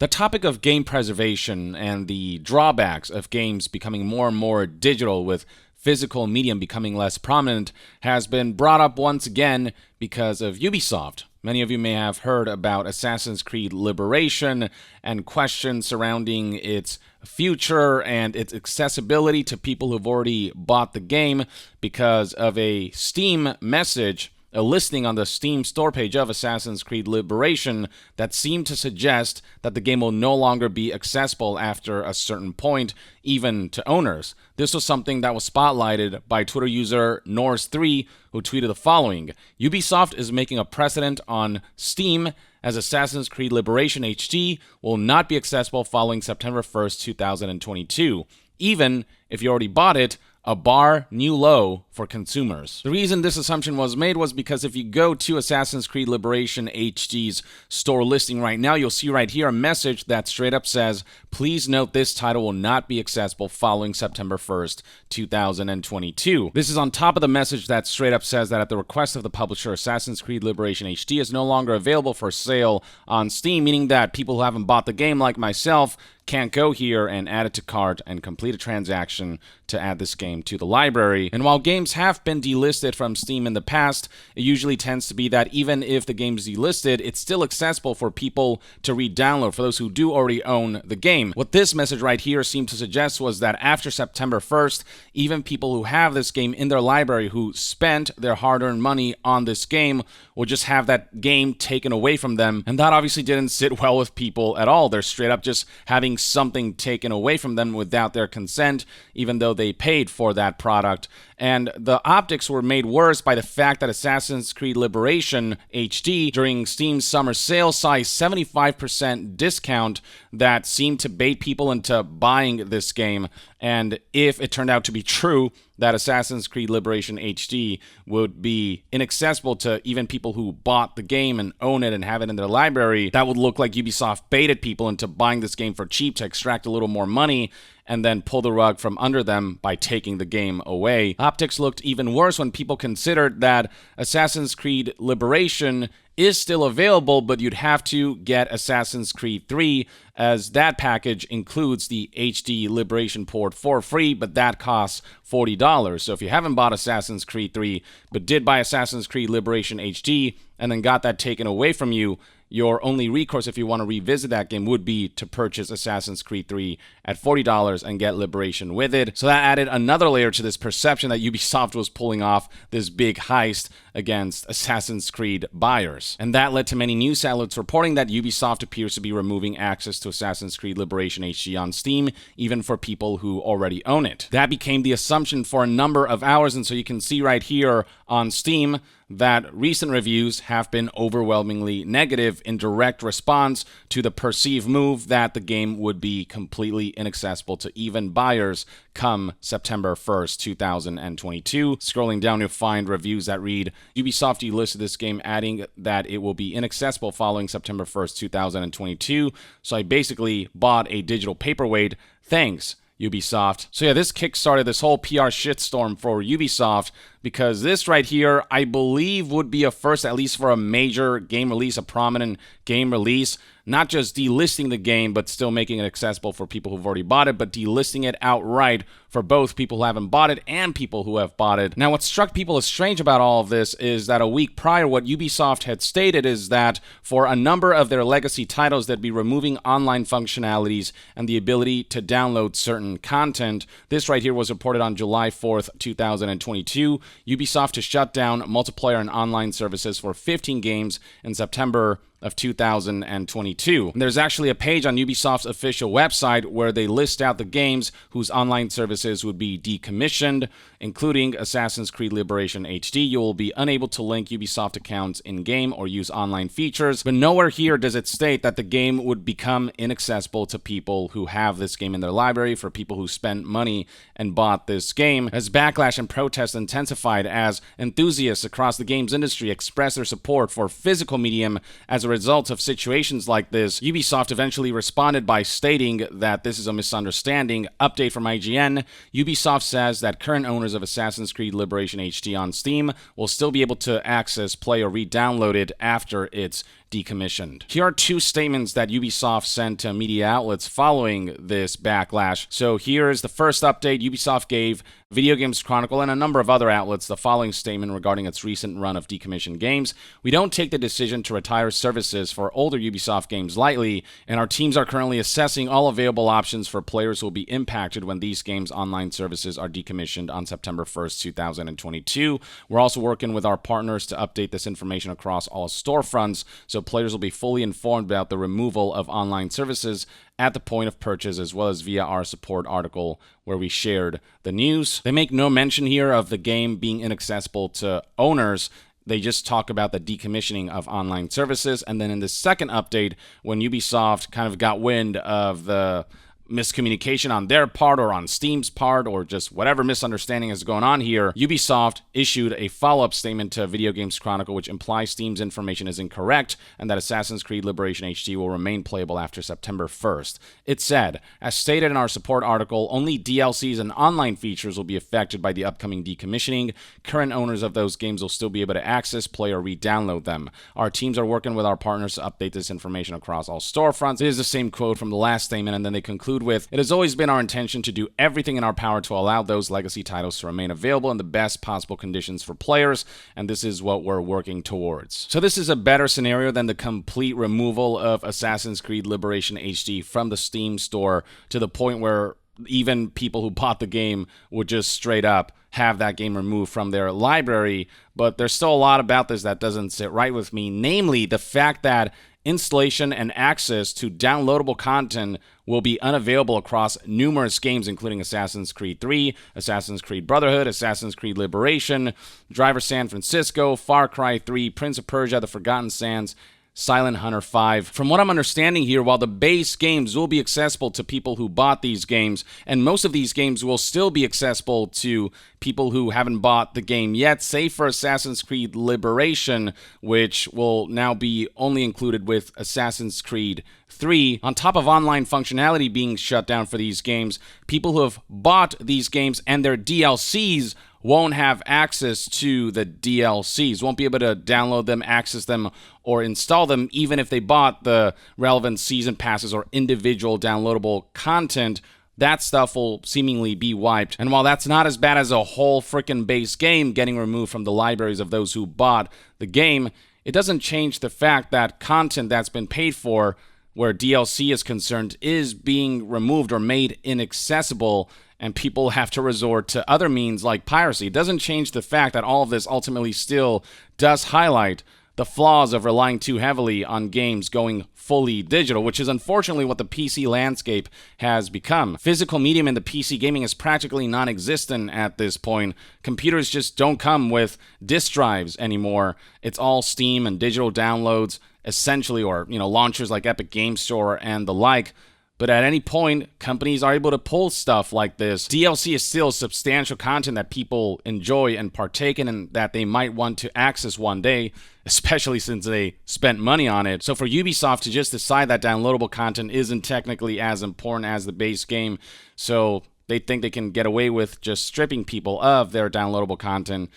The topic of game preservation and the drawbacks of games becoming more and more digital with physical medium becoming less prominent has been brought up once again because of Ubisoft. Many of you may have heard about Assassin's Creed Liberation and questions surrounding its future and its accessibility to people who've already bought the game because of a Steam message, a listing on the Steam store page of Assassin's Creed Liberation that seemed to suggest that the game will no longer be accessible after a certain point, even to owners. This was something that was spotlighted by Twitter user Norse3, who tweeted the following: Ubisoft is making a precedent on Steam as Assassin's Creed Liberation HD will not be accessible following September 1st, 2022. Even if you already bought it, a bar new low for consumers. The reason this assumption was made was because if you go to Assassin's Creed Liberation HD's store listing right now, you'll see right here a message that straight up says, please note this title will not be accessible following September 1st, 2022. This is on top of the message that straight up says that at the request of the publisher, Assassin's Creed Liberation HD is no longer available for sale on Steam, meaning that people who haven't bought the game like myself can't go here and add it to cart and complete a transaction to add this game to the library. And while games have been delisted from Steam in the past, it usually tends to be that even if the game's delisted, it's still accessible for people to re-download, for those who do already own the game. What this message right here seemed to suggest was that after September 1st, even people who have this game in their library, who spent their hard-earned money on this game, will just have that game taken away from them. And that obviously didn't sit well with people at all. They're straight up just having something taken away from them without their consent, even though they paid for that product. And the optics were made worse by the fact that Assassin's Creed Liberation HD during Steam's summer sale saw a 75% discount that seemed to bait people into buying this game. And if it turned out to be true that Assassin's Creed Liberation HD would be inaccessible to even people who bought the game and own it and have it in their library, that would look like Ubisoft baited people into buying this game for cheap to extract a little more money and then pull the rug from under them by taking the game away. Optics looked even worse when people considered that Assassin's Creed Liberation is still available, but you'd have to get Assassin's Creed 3, as that package includes the HD Liberation port for free, but that costs $40. So if you haven't bought Assassin's Creed 3, but did buy Assassin's Creed Liberation HD, and then got that taken away from you, your only recourse if you want to revisit that game would be to purchase Assassin's Creed 3 at $40 and get Liberation with it. So that added another layer to this perception that Ubisoft was pulling off this big heist against Assassin's Creed buyers. And that led to many news outlets reporting that Ubisoft appears to be removing access to Assassin's Creed Liberation HD on Steam, even for people who already own it. That became the assumption for a number of hours, and so you can see right here on Steam that recent reviews have been overwhelmingly negative in direct response to the perceived move that the game would be completely inaccessible to even buyers come September 1st, 2022. Scrolling down, you'll find reviews that read, Ubisoft delisted this game, adding that it will be inaccessible following September 1st, 2022. So I basically bought a digital paperweight. Thanks, Ubisoft. So yeah, this kickstarted this whole PR shitstorm for Ubisoft, because this right here, I believe, would be a first, at least for a major game release, a prominent game release. Not just delisting the game, but still making it accessible for people who've already bought it, but delisting it outright for both people who haven't bought it and people who have bought it. Now, what struck people as strange about all of this is that a week prior, what Ubisoft had stated is that for a number of their legacy titles, they'd be removing online functionalities and the ability to download certain content. This right here was reported on July 4th, 2022. Ubisoft to shut down multiplayer and online services for 15 games in September of 2022. And there's actually a page on Ubisoft's official website where they list out the games whose online services would be decommissioned, including Assassin's Creed Liberation HD. You will be unable to link Ubisoft accounts in-game or use online features, but nowhere here does it state that the game would become inaccessible to people who have this game in their library, for people who spent money and bought this game. As backlash and protest intensified, as enthusiasts across the games industry expressed their support for physical medium as a result of situations like this, Ubisoft eventually responded by stating that this is a misunderstanding. Update from IGN, Ubisoft says that current owners of Assassin's Creed Liberation HD on Steam will still be able to access, play, or re-download it after its decommissioned. Here are two statements that Ubisoft sent to media outlets following this backlash. So here is the first update. Ubisoft gave Video Games Chronicle and a number of other outlets the following statement regarding its recent run of decommissioned games. We don't take the decision to retire services for older Ubisoft games lightly, and our teams are currently assessing all available options for players who will be impacted when these games' online services are decommissioned on September 1st, 2022. We're also working with our partners to update this information across all storefronts, so players will be fully informed about the removal of online services at the point of purchase, as well as via our support article where we shared the news. They make no mention here of the game being inaccessible to owners. They just talk about the decommissioning of online services. And then in the second update, when Ubisoft kind of got wind of the miscommunication on their part or on Steam's part or just whatever misunderstanding is going on here, Ubisoft issued a follow-up statement to Video Games Chronicle which implies Steam's information is incorrect and that Assassin's Creed Liberation HD will remain playable after September 1st. It said, as stated in our support article, only DLCs and online features will be affected by the upcoming decommissioning. Current owners of those games will still be able to access, play, or re-download them. Our teams are working with our partners to update this information across all storefronts. It is the same quote from the last statement, and then they conclude with, it has always been our intention to do everything in our power to allow those legacy titles to remain available in the best possible conditions for players, and this is what we're working towards. So this is a better scenario than the complete removal of Assassin's Creed Liberation HD from the Steam store to the point where even people who bought the game would just straight up have that game removed from their library. But there's still a lot about this that doesn't sit right with me, namely the fact that installation and access to downloadable content will be unavailable across numerous games, including Assassin's Creed 3, Assassin's Creed Brotherhood, Assassin's Creed Liberation, Driver San Francisco, Far Cry 3, Prince of Persia, The Forgotten Sands, Silent Hunter 5. From what I'm understanding here, while the base games will be accessible to people who bought these games, and most of these games will still be accessible to people who haven't bought the game yet, save for Assassin's Creed Liberation, which will now be only included with Assassin's Creed 3. On top of online functionality being shut down for these games, people who have bought these games and their DLCs won't have access to the DLCs, won't be able to download them, access them, or install them, even if they bought the relevant season passes or individual downloadable content. That stuff will seemingly be wiped. And while that's not as bad as a whole freaking base game getting removed from the libraries of those who bought the game, it doesn't change the fact that content that's been paid for, where DLC is concerned, is being removed or made inaccessible, and people have to resort to other means like piracy. It doesn't change the fact that all of this ultimately still does highlight the flaws of relying too heavily on games going fully digital, which is unfortunately what the PC landscape has become. Physical medium in the PC gaming is practically non-existent at this point. Computers just don't come with disk drives anymore. It's all Steam and digital downloads, essentially, or launchers like Epic Game Store and the like. But at any point, companies are able to pull stuff like this. DLC is still substantial content that people enjoy and partake in and that they might want to access one day, especially since they spent money on it. So for Ubisoft to just decide that downloadable content isn't technically as important as the base game, so they think they can get away with just stripping people of their downloadable content,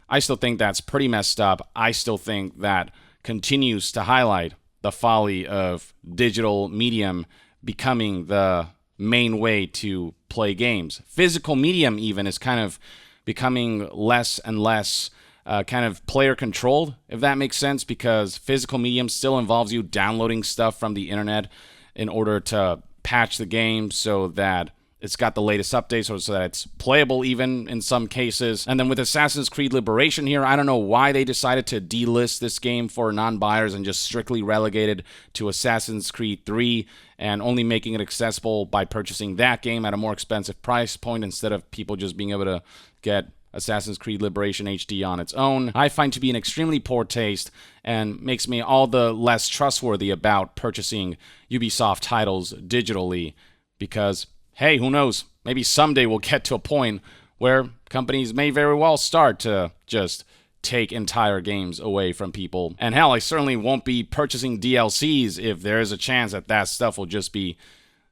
I still think that's pretty messed up. I still think that continues to highlight the folly of digital medium becoming the main way to play games. Physical medium even is kind of becoming less and less kind of player controlled, if that makes sense, because physical medium still involves you downloading stuff from the internet in order to patch the game so that it's got the latest updates or so that it's playable even in some cases. And then with Assassin's Creed Liberation here, I don't know why they decided to delist this game for non-buyers and just strictly relegated to Assassin's Creed 3 and only making it accessible by purchasing that game at a more expensive price point instead of people just being able to get Assassin's Creed Liberation HD on its own. I find to be an extremely poor taste and makes me all the less trustworthy about purchasing Ubisoft titles digitally because, hey, who knows? Maybe someday we'll get to a point where companies may very well start to just take entire games away from people. And hell, I certainly won't be purchasing DLCs if there is a chance that that stuff will just be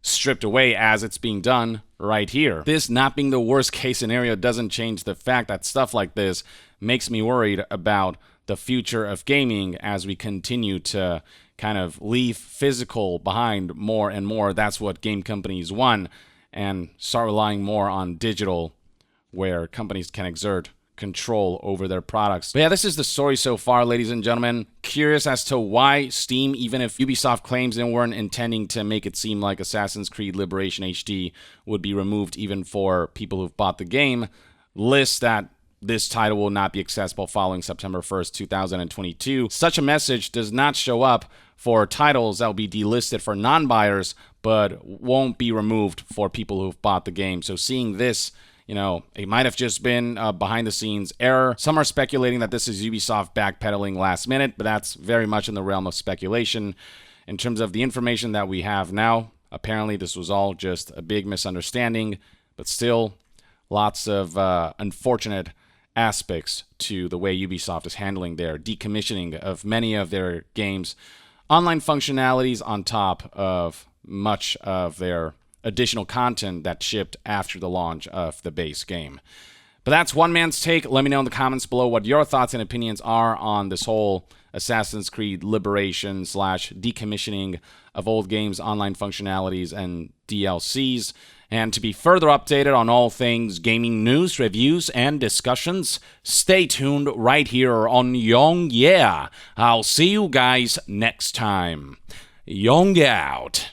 stripped away as it's being done right here. This not being the worst case scenario doesn't change the fact that stuff like this makes me worried about the future of gaming as we continue to kind of leave physical behind more and more. That's what game companies want, and start relying more on digital, where companies can exert control over their products. But yeah, this is the story so far, ladies and gentlemen. Curious as to why Steam, even if Ubisoft claims they weren't intending to make it seem like Assassin's Creed Liberation HD would be removed even for people who've bought the game, lists that this title will not be accessible following September 1st, 2022. Such a message does not show up for titles that will be delisted for non-buyers, but won't be removed for people who've bought the game. So seeing this, it might have just been a behind-the-scenes error. Some are speculating that this is Ubisoft backpedaling last minute, but that's very much in the realm of speculation. In terms of the information that we have now, apparently this was all just a big misunderstanding, but still lots of unfortunate aspects to the way Ubisoft is handling their decommissioning of many of their games' online functionalities on top of much of their additional content that shipped after the launch of the base game. But that's one man's take. Let me know in the comments below what your thoughts and opinions are on this whole Assassin's Creed Liberation / decommissioning of old games, online functionalities, and DLCs. And to be further updated on all things gaming news, reviews, and discussions, stay tuned right here on Young Yeah. I'll see you guys next time. Young out.